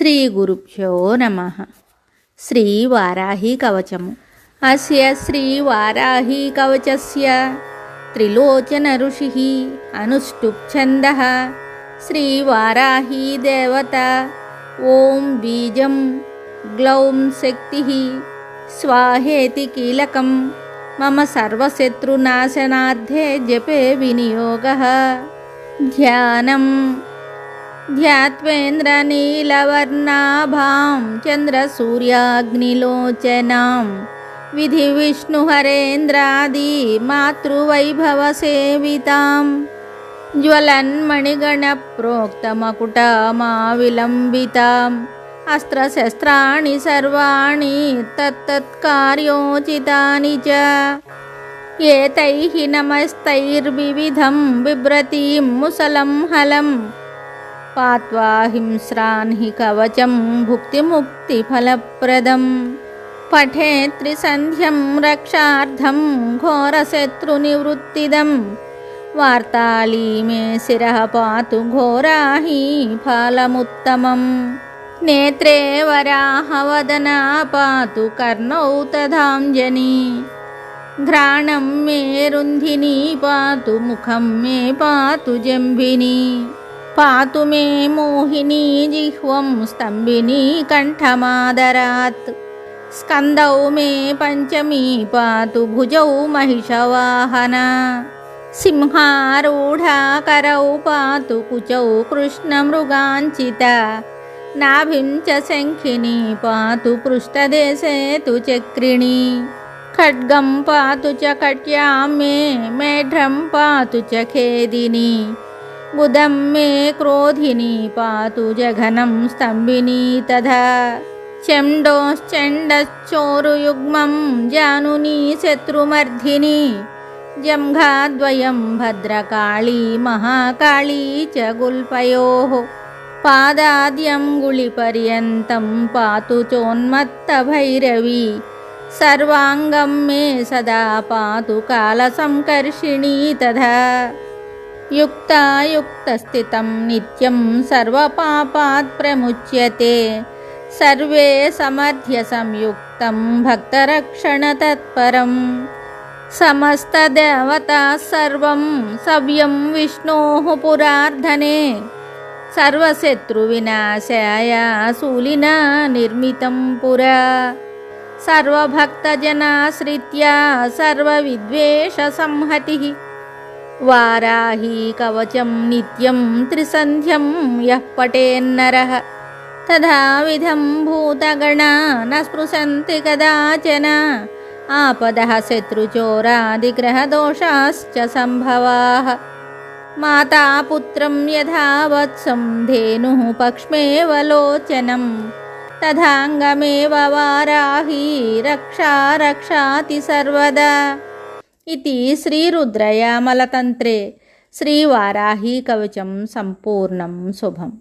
శ్రీ గురుభ్యో నమః. శ్రీ వారాహి కవచము. అస్య శ్రీ వారాహి కవచస్య త్రిలోచన ఋషిః అనుష్టుప్ ఛందః. శ్రీ వారాహి దేవత. ఓం బీజం గ్లౌం శక్తిః స్వాహేతి కీలకం మమ సర్వశత్రునాశనార్థే జపే వినియోగః. ధ్యానం. ధ్యాత్వేంద్రనీలవర్ణాభాం చంద్రసూర్యాగ్నిలోచనాం విధి విష్ణుహరేంద్రాది మాతృవైభవసేవితాం జ్వలన్మణిగణప్రోక్తమకుటమావిలంబితాం అస్త్రశస్త్రాణి సర్వాణి తత్తత్కార్యోచితాని చ ఏతైః నమస్తైర్వివిధం బిభ్రతీం ముసలం హలం పాత్వా హింస్రాన్ హి కవచం భుక్తిముక్తిఫలప్రదం. పఠేత్ త్రిసంధ్యం రక్షార్థం ఘోరశత్రునివృత్తిదం వార్తాళీ మే శిరః పాతు ఘోరాహి ఫలముత్తమం. నేత్రే వరాహవదనా పాతు కర్ణౌ తథాంజనీ ఘ్రాణం మే రుంధినీ పాతు ముఖం మే పాతు జంభినీ పాతు మే మోహినీ జిహ్వం స్తంభినీ కంఠమాదరాత్ స్కందౌ మే పంచమీ పాతు భుజౌ మహిషవాహనా సింహారూఢాకరౌ పాతు కుచౌ కృష్ణమృగాంచిత నాభిం చ శంఖినీ పాతు పృష్ఠదేశే తు చక్రిణీ ఖడ్గం పాతు చ కట్యాం మే మేఢ్రం పాతు చ ఖేదినీ బుధం మే క్రోధినీ పాతు జఘనం స్తంభినీ తథా చండోశ్చండశ్చోరుయుగ్మం జానునీ శత్రుమర్ధినీ జంఘాద్వయం భద్రకాళీ మహాకాళీ చ గుల్పయోః పాదాద్యం గుళిపర్యంతం పాతు చోన్మత్తభైరవీ సర్వాంగం మే సదా పాతు కాలసంకర్షిణీ తథా యుక్తాయుక్తస్థితం నిత్యం సర్వపాపాత్ ప్రముచ్యతే సర్వే సమర్థ్య సంయుక్తం భక్తరక్షణతత్పరం. సమస్తదేవతా సర్వం సవ్యం విష్ణోః పురార్ధనే సర్వశత్రువినాశాయ శూలినా నిర్మితం పురా సర్వభక్తజనాశ్రిత్య సర్వవిద్వేషసంహతిః. వారాహి కవచం నిత్యం త్రిసంధ్యం యః పఠేన్నరః తథావిధం భూతగణా న స్పృశంతి కదాచన ఆపదః శత్రుచోరాదిగ్రహదోషాశ్చ సంభవాః. మాతాపుత్రం యథా వత్సం ధేనుః పక్ష్మేవ లోచనం తథాంగమేవ వారాహి రక్షా రక్షాతి సర్వదా. ఇది శ్రీరుద్రయామలతంత్రే శ్రీవారాహి కవచం సంపూర్ణం శుభం.